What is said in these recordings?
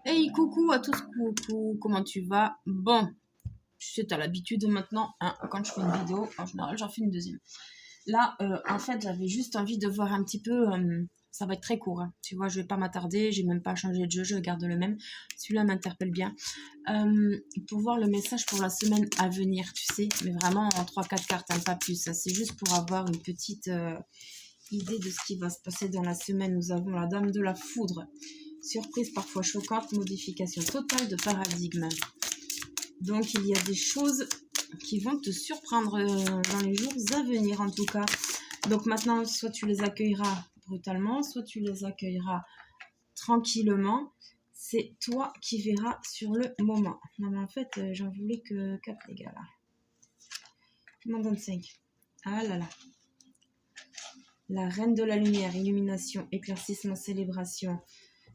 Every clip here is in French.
Hey, coucou à tous, coucou, comment tu vas? Bon, tu sais, t'as l'habitude maintenant, hein, quand je fais une vidéo, en général, j'en fais une deuxième. Là, en fait, j'avais juste envie de voir un petit peu, ça va être très court, hein. Tu vois, je vais pas m'attarder, j'ai même pas changé de jeu, je garde le même. Celui-là m'interpelle bien. Euh, pour voir le message pour la semaine à venir, tu sais, mais vraiment en trois quatre cartes, hein, pas plus. Ça, c'est juste pour avoir une petite idée de ce qui va se passer dans la semaine. Nous avons la Dame de la Foudre. Surprise parfois choquante, modification totale de paradigme. Donc il y a des choses qui vont te surprendre dans les jours à venir en tout cas. Donc maintenant, soit tu les accueilleras brutalement, soit tu les accueilleras tranquillement. C'est toi qui verras sur le moment. Non mais en fait, j'en voulais que 4 les gars là. Je m'en donne 5. Ah là là. La reine de la lumière, illumination, éclaircissement, célébration.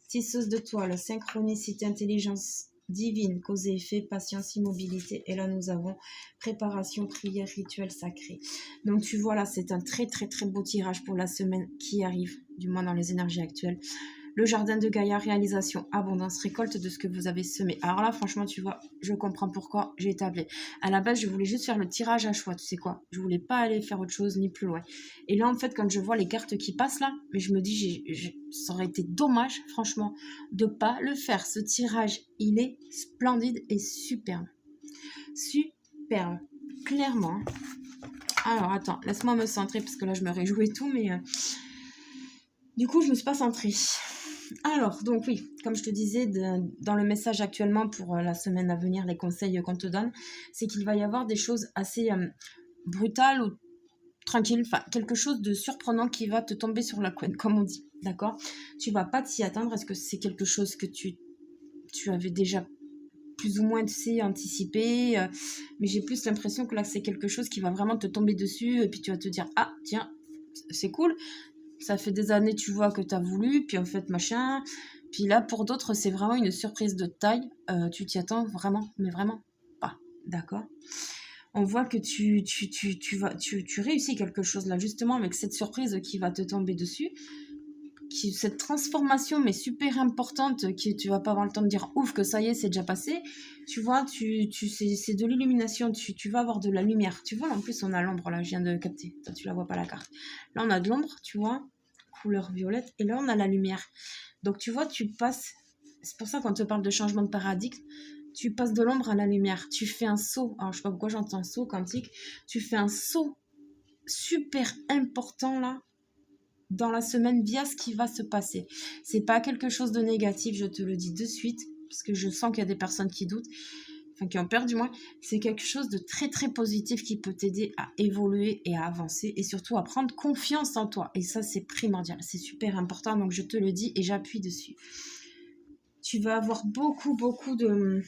Tisseuse de toile, synchronicité, intelligence divine, cause et effet, patience, immobilité. Et là, nous avons préparation, prière, rituel sacré. Donc, tu vois, là, c'est un très, très, très beau tirage pour la semaine qui arrive, du moins dans les énergies actuelles. Le jardin de Gaïa, réalisation, abondance, récolte de ce que vous avez semé. Alors là, franchement, tu vois, je comprends pourquoi j'ai été appelée. À la base, je voulais juste faire le tirage à choix, tu sais quoi. Je voulais pas aller faire autre chose, ni plus loin. Et là, en fait, quand je vois les cartes qui passent là, mais je me dis, ça aurait été dommage, franchement, de pas le faire. Ce tirage, il est splendide et superbe. Superbe. Clairement. Alors, attends, laisse-moi me centrer, parce que là, je me réjouis et tout, mais... Du coup, je me suis pas centrée. Alors, donc oui, comme je te disais, dans le message actuellement pour la semaine à venir, les conseils qu'on te donne, c'est qu'il va y avoir des choses assez brutales ou tranquilles, enfin quelque chose de surprenant qui va te tomber sur la couenne, comme on dit, d'accord? Tu vas pas t'y attendre. Est-ce que c'est quelque chose que tu avais déjà plus ou moins, tu sais, anticipé, mais j'ai plus l'impression que là, c'est quelque chose qui va vraiment te tomber dessus, et puis tu vas te dire, ah, tiens, c'est cool, ça fait des années, tu vois, que tu as voulu, puis en fait, machin. Puis là, pour d'autres, c'est vraiment une surprise de taille. Tu t'y attends vraiment, mais vraiment pas. D'accord? On voit que tu réussis quelque chose là, justement, avec cette surprise qui va te tomber dessus. Cette transformation, mais super importante, que tu vas pas avoir le temps de dire ouf, que ça y est, c'est déjà passé. Tu vois, c'est de l'illumination, tu vas avoir de la lumière. Tu vois, en plus, on a l'ombre là, je viens de capter. Toi, tu la vois pas la carte. Là, on a de l'ombre, tu vois, couleur violette, et là, on a la lumière. Donc, tu vois, tu passes. C'est pour ça, quand on te parle de changement de paradigme, tu passes de l'ombre à la lumière. Tu fais un saut. Alors, je sais pas pourquoi j'entends saut quantique. Tu fais un saut super important là dans la semaine via ce qui va se passer. C'est pas quelque chose de négatif, je te le dis de suite, parce que je sens qu'il y a des personnes qui doutent, enfin qui ont peur du moins. C'est quelque chose de très très positif qui peut t'aider à évoluer et à avancer, et surtout à prendre confiance en toi. Et ça, c'est primordial, c'est super important, donc je te le dis et j'appuie dessus. Tu vas avoir beaucoup de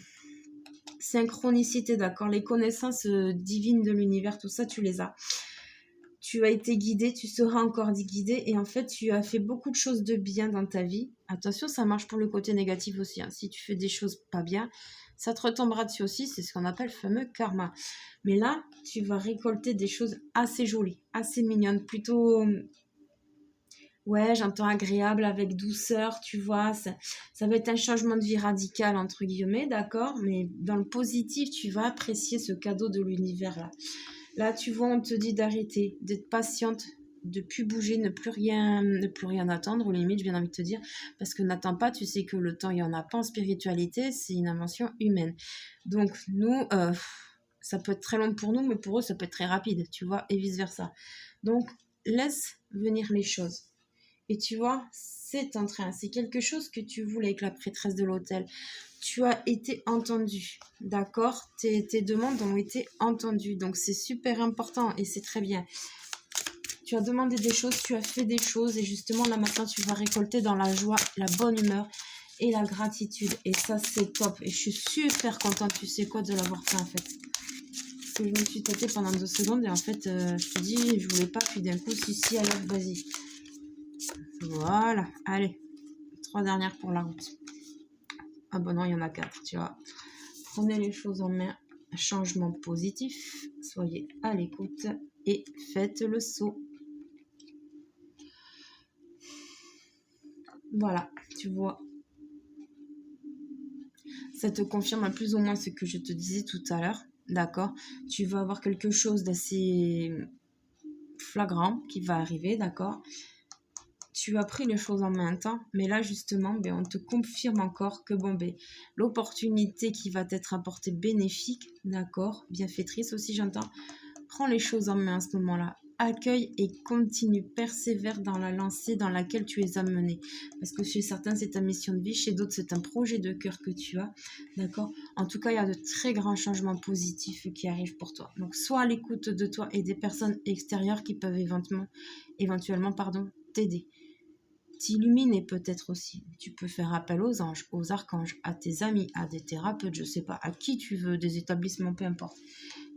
synchronicité, d'accord? Les connaissances divines de l'univers, tout ça, tu les as. Tu as été guidé, tu seras encore guidé, et en fait, tu as fait beaucoup de choses de bien dans ta vie. Attention, ça marche pour le côté négatif aussi, hein. Si tu fais des choses pas bien, ça te retombera dessus aussi, c'est ce qu'on appelle le fameux karma. Mais là, tu vas récolter des choses assez jolies, assez mignonnes, plutôt... Ouais, j'entends agréable, avec douceur, tu vois, ça va être un changement de vie radical, entre guillemets, d'accord? Mais dans le positif, tu vas apprécier ce cadeau de l'univers là. Là, tu vois, on te dit d'arrêter, d'être patiente, de plus bouger, ne plus rien attendre, ou limite, j'ai bien envie de te dire, parce que n'attends pas, tu sais que le temps, il n'y en a pas en spiritualité, c'est une invention humaine. Donc, nous, ça peut être très long pour nous, mais pour eux, ça peut être très rapide, tu vois, et vice-versa. Donc, laisse venir les choses. Et tu vois, c'est en train, c'est quelque chose que tu voulais avec la prêtresse de l'hôtel. Tu as été entendu, d'accord? Tes demandes ont été entendues, donc c'est super important et c'est très bien. Tu as demandé des choses, tu as fait des choses, et justement là maintenant tu vas récolter dans la joie, la bonne humeur et la gratitude. Et ça, c'est top, et je suis super contente, tu sais quoi, de l'avoir fait en fait. Parce que je me suis tâtée pendant 2 secondes, et en fait je te dis, je voulais pas, puis d'un coup, si, alors vas-y. Voilà, allez, 3 dernières pour la route. Ah bon, non, il y en a 4, tu vois. Prenez les choses en main, changement positif, soyez à l'écoute et faites le saut. Voilà, tu vois. ça te confirme plus ou moins ce que je te disais tout à l'heure, d'accord? Tu vas avoir quelque chose d'assez flagrant qui va arriver, d'accord? Tu as pris les choses en main temps, mais là justement, ben, on te confirme encore que bon, ben, l'opportunité qui va t'être apportée bénéfique, d'accord, bienfaitrice aussi j'entends, prends les choses en main à ce moment-là, accueille et continue, persévère dans la lancée dans laquelle tu es amené. Parce que chez certains, c'est ta mission de vie, chez d'autres, c'est un projet de cœur que tu as, d'accord? En tout cas, il y a de très grands changements positifs qui arrivent pour toi. Donc, sois à l'écoute de toi et des personnes extérieures qui peuvent éventuellement t'aider. T'illuminer peut-être aussi. Tu peux faire appel aux anges, aux archanges, à tes amis, à des thérapeutes, je sais pas, à qui tu veux, des établissements, peu importe.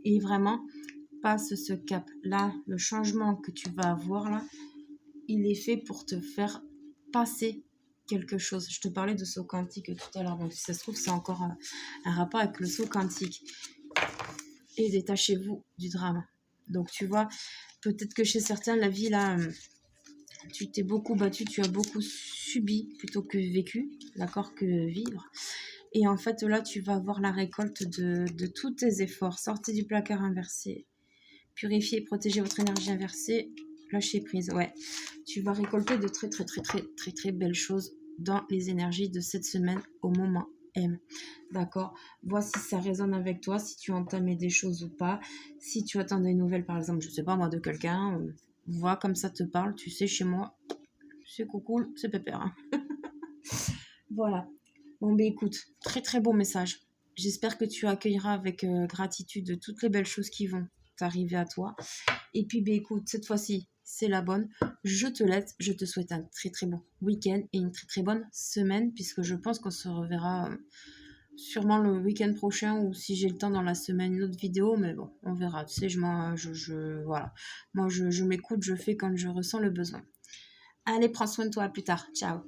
Et vraiment, passe ce cap. Là, le changement que tu vas avoir là, il est fait pour te faire passer quelque chose. Je te parlais de saut quantique tout à l'heure, donc si ça se trouve, c'est encore un rapport avec le saut quantique. Et détachez-vous du drame. Donc tu vois, peut-être que chez certains, la vie là, tu t'es beaucoup battu, tu as beaucoup subi plutôt que vécu, d'accord, que vivre. Et en fait, là, tu vas avoir la récolte de tous tes efforts. Sortez du placard inversé. Purifiez et protégez votre énergie inversée. Lâchez prise, ouais. Tu vas récolter de très belles choses dans les énergies de cette semaine au moment M. D'accord? Vois si ça résonne avec toi, si tu entamais des choses ou pas. Si tu attends des nouvelles, par exemple, je sais pas moi, de quelqu'un, vois comme ça te parle. Tu sais, chez moi, c'est coucou, c'est pépère. Hein. Voilà. Bon, ben écoute, très beau message. J'espère que tu accueilleras avec gratitude toutes les belles choses qui vont t'arriver à toi. Et puis, ben écoute, cette fois-ci, c'est la bonne. Je te laisse. Je te souhaite un très bon week-end et une très bonne semaine, puisque je pense qu'on se reverra sûrement le week-end prochain ou si j'ai le temps dans la semaine, une autre vidéo. Mais bon, on verra. Tu sais, voilà. Moi, je m'écoute, je fais quand je ressens le besoin. Allez, prends soin de toi. À plus tard. Ciao.